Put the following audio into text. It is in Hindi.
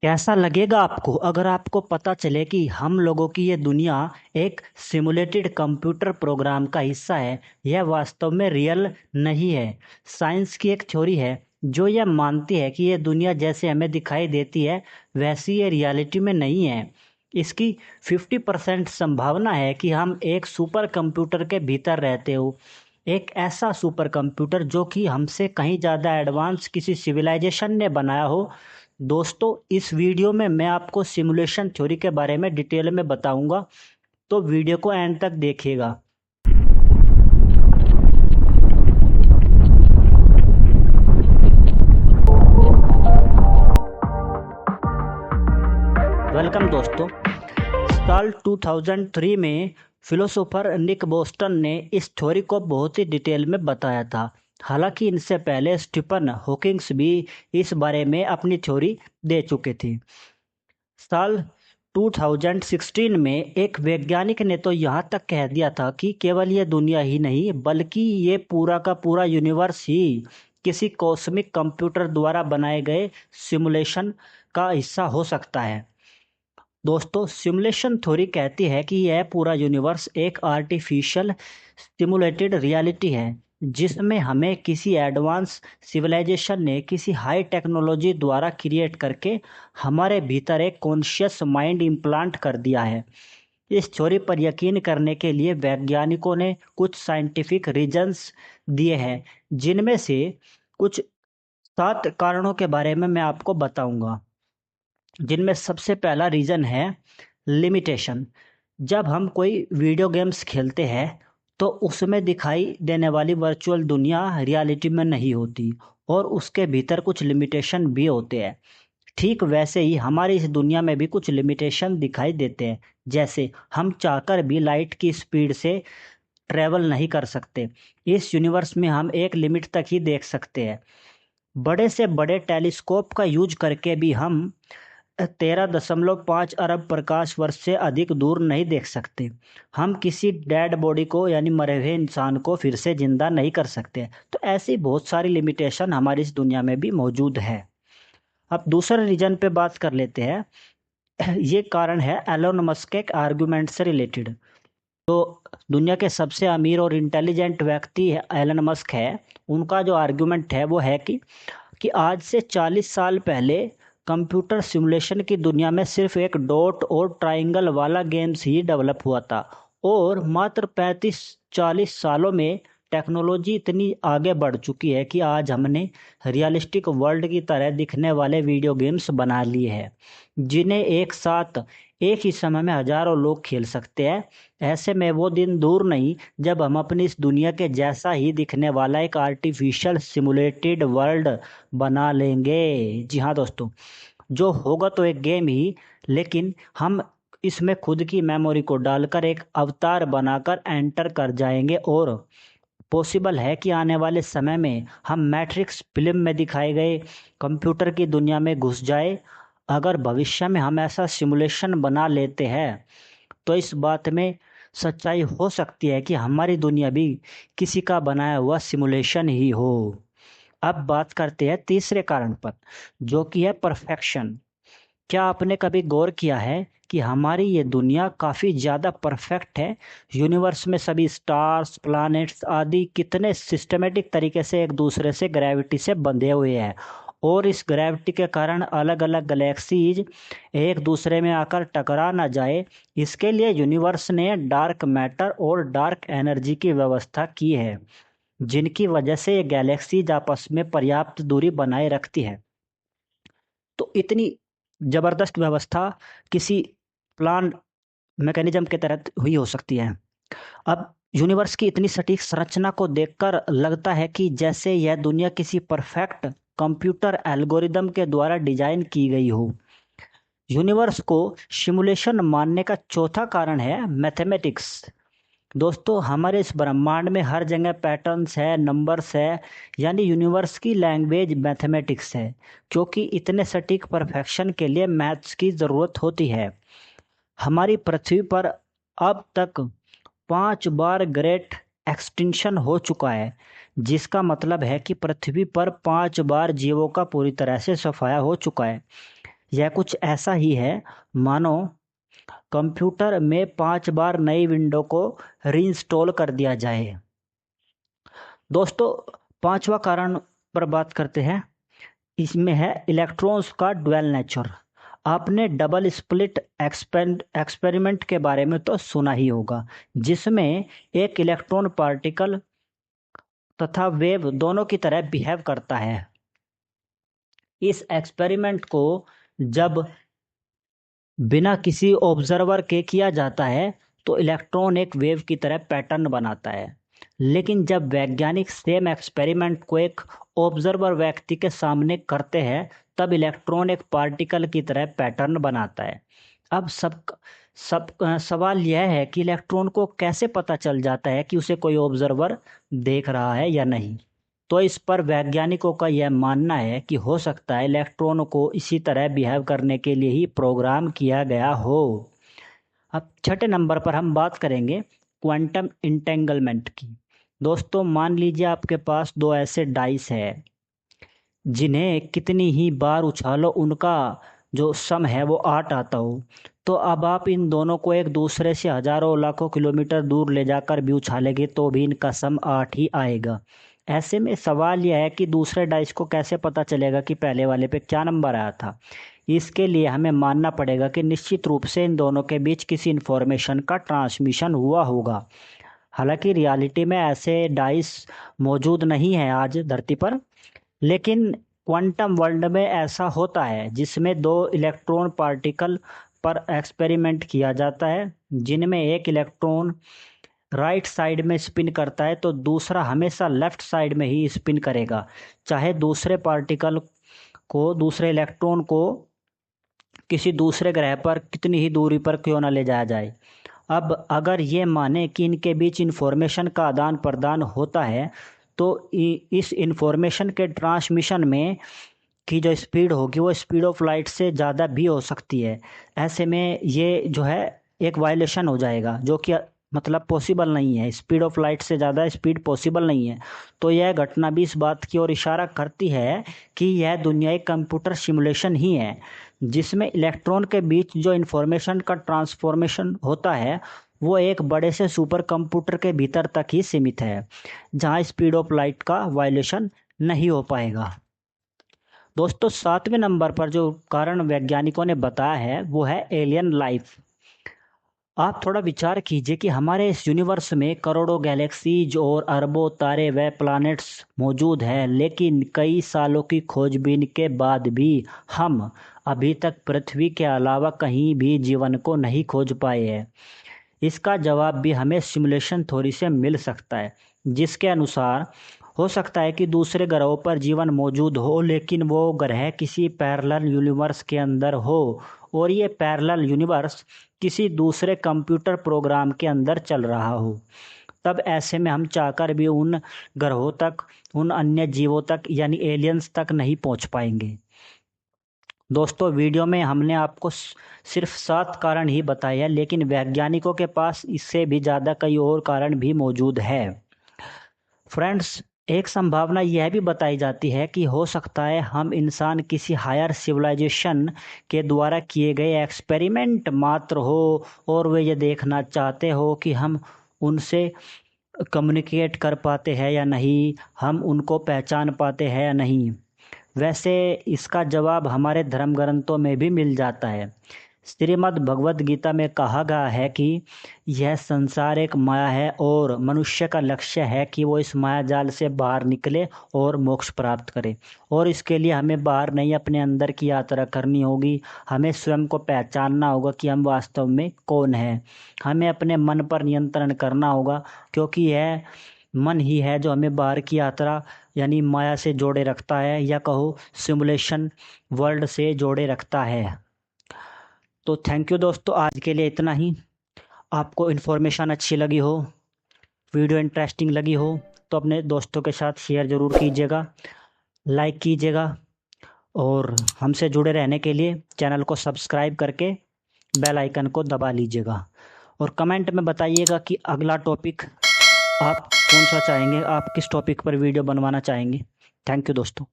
कैसा लगेगा आपको अगर आपको पता चले कि हम लोगों की ये दुनिया एक सिमुलेटेड कंप्यूटर प्रोग्राम का हिस्सा है। यह वास्तव में रियल नहीं है। साइंस की एक थ्योरी है जो यह मानती है कि ये दुनिया जैसे हमें दिखाई देती है वैसी ये रियलिटी में नहीं है। इसकी 50% संभावना है कि हम एक सुपर कंप्यूटर के भीतर रहते हो। एक ऐसा सुपर कंप्यूटर जो कि हमसे कहीं ज़्यादा एडवांस किसी सिविलाइजेशन ने बनाया हो। दोस्तों, इस वीडियो में मैं आपको सिमुलेशन थ्योरी के बारे में डिटेल में बताऊंगा, तो वीडियो को एंड तक देखिएगा। वेलकम दोस्तों। साल 2003 में फिलोसोफर निक बोस्टन ने इस थ्योरी को बहुत ही डिटेल में बताया था। हालांकि इनसे पहले स्टीफन हॉकिंग्स भी इस बारे में अपनी थ्योरी दे चुके थे। साल 2016 में एक वैज्ञानिक ने तो यहाँ तक कह दिया था कि केवल ये दुनिया ही नहीं बल्कि ये पूरा का पूरा यूनिवर्स ही किसी कॉस्मिक कंप्यूटर द्वारा बनाए गए सिमुलेशन का हिस्सा हो सकता है। दोस्तों, सिमुलेशन थ्योरी कहती है कि यह पूरा यूनिवर्स एक आर्टिफिशियल सिमुलेटेड रियलिटी है जिसमें हमें किसी एडवांस सिविलाइजेशन ने किसी हाई टेक्नोलॉजी द्वारा क्रिएट करके हमारे भीतर एक कॉन्शियस माइंड इम्प्लांट कर दिया है। इस थ्योरी पर यकीन करने के लिए वैज्ञानिकों ने कुछ साइंटिफिक रीजंस दिए हैं, जिनमें से कुछ 7 कारणों के बारे में मैं आपको बताऊंगा। जिनमें सबसे पहला रीज़न है लिमिटेशन। जब हम कोई वीडियो गेम्स खेलते हैं तो उसमें दिखाई देने वाली वर्चुअल दुनिया रियलिटी में नहीं होती और उसके भीतर कुछ लिमिटेशन भी होते हैं। ठीक वैसे ही हमारी इस दुनिया में भी कुछ लिमिटेशन दिखाई देते हैं। जैसे हम चाहकर भी लाइट की स्पीड से ट्रेवल नहीं कर सकते। इस यूनिवर्स में हम एक लिमिट तक ही देख सकते हैं। बड़े से बड़े टेलीस्कोप का यूज करके भी हम 13.5 अरब प्रकाश वर्ष से अधिक दूर नहीं देख सकते। हम किसी डेड बॉडी को यानी मरे हुए इंसान को फिर से जिंदा नहीं कर सकते। तो ऐसी बहुत सारी लिमिटेशन हमारी इस दुनिया में भी मौजूद है। अब दूसरे रीजन पे बात कर लेते हैं। ये कारण है एलोन मस्क के आर्गुमेंट से रिलेटेड। तो दुनिया के सबसे अमीर और इंटेलिजेंट व्यक्ति एलन मस्क है। उनका जो आर्गुमेंट है वो है कि आज से 40 साल पहले कंप्यूटर सिमुलेशन की दुनिया में सिर्फ एक डॉट और ट्रायंगल वाला गेम्स ही डेवलप हुआ था और मात्र 35-40 सालों में टेक्नोलॉजी इतनी आगे बढ़ चुकी है कि आज हमने रियलिस्टिक वर्ल्ड की तरह दिखने वाले वीडियो गेम्स बना लिए हैं जिन्हें एक साथ एक ही समय में हजारों लोग खेल सकते हैं। ऐसे में वो दिन दूर नहीं जब हम अपनी इस दुनिया के जैसा ही दिखने वाला एक आर्टिफिशियल सिमुलेटेड वर्ल्ड बना लेंगे। जी हाँ दोस्तों, जो होगा तो एक गेम ही, लेकिन हम इसमें खुद की मेमोरी को डालकर एक अवतार बनाकर एंटर कर जाएंगे और पॉसिबल है कि आने वाले समय में हम मैट्रिक्स फिल्म में दिखाए गए कंप्यूटर की दुनिया में घुस जाए। अगर भविष्य में हम ऐसा सिमुलेशन बना लेते हैं तो इस बात में सच्चाई हो सकती है कि हमारी दुनिया भी किसी का बनाया हुआ सिमुलेशन ही हो। अब बात करते हैं तीसरे कारण पर, जो कि है परफेक्शन। क्या आपने कभी गौर किया है कि हमारी ये दुनिया काफ़ी ज़्यादा परफेक्ट है? यूनिवर्स में सभी स्टार्स, प्लैनेट्स आदि कितने सिस्टमेटिक तरीके से एक दूसरे से ग्रेविटी से बंधे हुए हैं और इस ग्रेविटी के कारण अलग अलग गैलेक्सीज एक दूसरे में आकर टकरा ना जाए, इसके लिए यूनिवर्स ने डार्क मैटर और डार्क एनर्जी की व्यवस्था की है, जिनकी वजह से ये गैलेक्सीज आपस में पर्याप्त दूरी बनाए रखती है। तो इतनी जबरदस्त व्यवस्था किसी प्लान मैकेनिज्म के तहत हुई हो सकती है। अब यूनिवर्स की इतनी सटीक संरचना को देखकर लगता है कि जैसे यह दुनिया किसी परफेक्ट कंप्यूटर एल्गोरिदम के द्वारा डिजाइन की गई हो। यूनिवर्स को सिमुलेशन मानने का चौथा कारण है मैथमेटिक्स। दोस्तों, हमारे इस ब्रह्मांड में हर जगह पैटर्न्स है, नंबर्स है, यानी यूनिवर्स की लैंग्वेज मैथमेटिक्स है। क्योंकि इतने सटीक परफेक्शन के लिए मैथ्स की ज़रूरत होती है। हमारी पृथ्वी पर अब तक 5 बार ग्रेट एक्सटिंक्शन हो चुका है, जिसका मतलब है कि पृथ्वी पर 5 बार जीवों का पूरी तरह से सफाया हो चुका है। यह कुछ ऐसा ही है मानो कंप्यूटर में 5 बार नई विंडो को रीइंस्टॉल कर दिया जाए। दोस्तों, पांचवा कारण पर बात करते हैं। इसमें है इलेक्ट्रॉन्स का ड्वेल नेचर। आपने डबल स्प्लिट एक्सपेरिमेंट के बारे में तो सुना ही होगा, जिसमें एक इलेक्ट्रॉन पार्टिकल तथा वेव दोनों की तरह बिहेव करता है। इस एक्सपेरिमेंट को जब बिना किसी ऑब्जर्वर के किया जाता है तो इलेक्ट्रॉन एक वेव की तरह पैटर्न बनाता है, लेकिन जब वैज्ञानिक सेम एक्सपेरिमेंट को एक ऑब्जर्वर व्यक्ति के सामने करते हैं तब इलेक्ट्रॉन एक पार्टिकल की तरह पैटर्न बनाता है। अब सवाल यह है कि इलेक्ट्रॉन को कैसे पता चल जाता है कि उसे कोई ऑब्जर्वर देख रहा है या नहीं। तो इस पर वैज्ञानिकों का यह मानना है कि हो सकता है इलेक्ट्रॉन को इसी तरह बिहेव करने के लिए ही प्रोग्राम किया गया हो। अब छठे नंबर पर हम बात करेंगे क्वांटम इंटेंगलमेंट की। दोस्तों, मान लीजिए आपके पास दो ऐसे डाइस है जिन्हें कितनी ही बार उछालो उनका जो सम है वो 8 आता हो। तो अब आप इन दोनों को एक दूसरे से हजारों लाखों किलोमीटर दूर ले जाकर भी उछालेंगे तो भी इनका सम 8 ही आएगा। ऐसे में सवाल यह है कि दूसरे डाइस को कैसे पता चलेगा कि पहले वाले पे क्या नंबर आया था। इसके लिए हमें मानना पड़ेगा कि निश्चित रूप से इन दोनों के बीच किसी इन्फॉर्मेशन का ट्रांसमिशन हुआ होगा। हालांकि रियलिटी में ऐसे डाइस मौजूद नहीं है आज धरती पर, लेकिन क्वांटम वर्ल्ड में ऐसा होता है जिसमें दो इलेक्ट्रॉन पार्टिकल पर एक्सपेरिमेंट किया जाता है, जिनमें एक इलेक्ट्रॉन राइट साइड में स्पिन करता है तो दूसरा हमेशा लेफ्ट साइड में ही स्पिन करेगा, चाहे दूसरे पार्टिकल को, दूसरे इलेक्ट्रॉन को किसी दूसरे ग्रह पर कितनी ही दूरी पर क्यों न ले जाया जाए। अब अगर ये माने कि इनके बीच इंफॉर्मेशन का आदान प्रदान होता है तो इस इंफॉर्मेशन के ट्रांसमिशन में की जो स्पीड होगी वो स्पीड ऑफ लाइट से ज़्यादा भी हो सकती है। ऐसे में ये जो है एक वायलेशन हो जाएगा, जो कि मतलब पॉसिबल नहीं है। स्पीड ऑफ लाइट से ज़्यादा स्पीड पॉसिबल नहीं है। तो यह घटना भी इस बात की ओर इशारा करती है कि यह दुनिया एक कंप्यूटर सिमुलेशन ही है, जिसमें इलेक्ट्रॉन के बीच जो इन्फॉर्मेशन का ट्रांसफॉर्मेशन होता है वो एक बड़े से सुपर कंप्यूटर के भीतर तक ही सीमित है, जहाँ स्पीड ऑफ लाइट का वायलेशन नहीं हो पाएगा। दोस्तों, 7वें नंबर पर जो कारण वैज्ञानिकों ने बताया है वो है एलियन लाइफ। आप थोड़ा विचार कीजिए कि हमारे इस यूनिवर्स में करोड़ों गैलेक्सीज और अरबों तारे व प्लैनेट्स मौजूद हैं, लेकिन कई सालों की खोजबीन के बाद भी हम अभी तक पृथ्वी के अलावा कहीं भी जीवन को नहीं खोज पाए हैं। इसका जवाब भी हमें सिमुलेशन थ्योरी से मिल सकता है, जिसके अनुसार हो सकता है कि दूसरे ग्रहों पर जीवन मौजूद हो, लेकिन वो ग्रह किसी पैरेलल यूनिवर्स के अंदर हो और ये पैरेलल यूनिवर्स किसी दूसरे कंप्यूटर प्रोग्राम के अंदर चल रहा हो। तब ऐसे में हम चाहकर भी उन ग्रहों तक, उन अन्य जीवों तक यानी एलियंस तक नहीं पहुंच पाएंगे। दोस्तों, वीडियो में हमने आपको सिर्फ 7 कारण ही बताए हैं, लेकिन वैज्ञानिकों के पास इससे भी ज़्यादा कई और कारण भी मौजूद है। फ्रेंड्स, एक संभावना यह भी बताई जाती है कि हो सकता है हम इंसान किसी हायर सिविलाइजेशन के द्वारा किए गए एक्सपेरिमेंट मात्र हो और वे ये देखना चाहते हो कि हम उनसे कम्युनिकेट कर पाते हैं या नहीं, हम उनको पहचान पाते हैं या नहीं। वैसे इसका जवाब हमारे धर्म ग्रंथों में भी मिल जाता है। श्रीमद् भगवद गीता में कहा गया है कि यह संसार एक माया है और मनुष्य का लक्ष्य है कि वो इस माया जाल से बाहर निकले और मोक्ष प्राप्त करे। और इसके लिए हमें बाहर नहीं, अपने अंदर की यात्रा करनी होगी। हमें स्वयं को पहचानना होगा कि हम वास्तव में कौन हैं। हमें अपने मन पर नियंत्रण करना होगा, क्योंकि यह मन ही है जो हमें बाहर की यात्रा यानी माया से जोड़े रखता है, या कहो सिमुलेशन वर्ल्ड से जोड़े रखता है। तो थैंक यू दोस्तों, आज के लिए इतना ही। आपको इन्फॉर्मेशन अच्छी लगी हो, वीडियो इंटरेस्टिंग लगी हो तो अपने दोस्तों के साथ शेयर ज़रूर कीजिएगा, लाइक कीजिएगा और हमसे जुड़े रहने के लिए चैनल को सब्सक्राइब करके बेल आइकन को दबा लीजिएगा। और कमेंट में बताइएगा कि अगला टॉपिक आप कौन सा चाहेंगे, आप किस टॉपिक पर वीडियो बनवाना चाहेंगे। थैंक यू दोस्तों।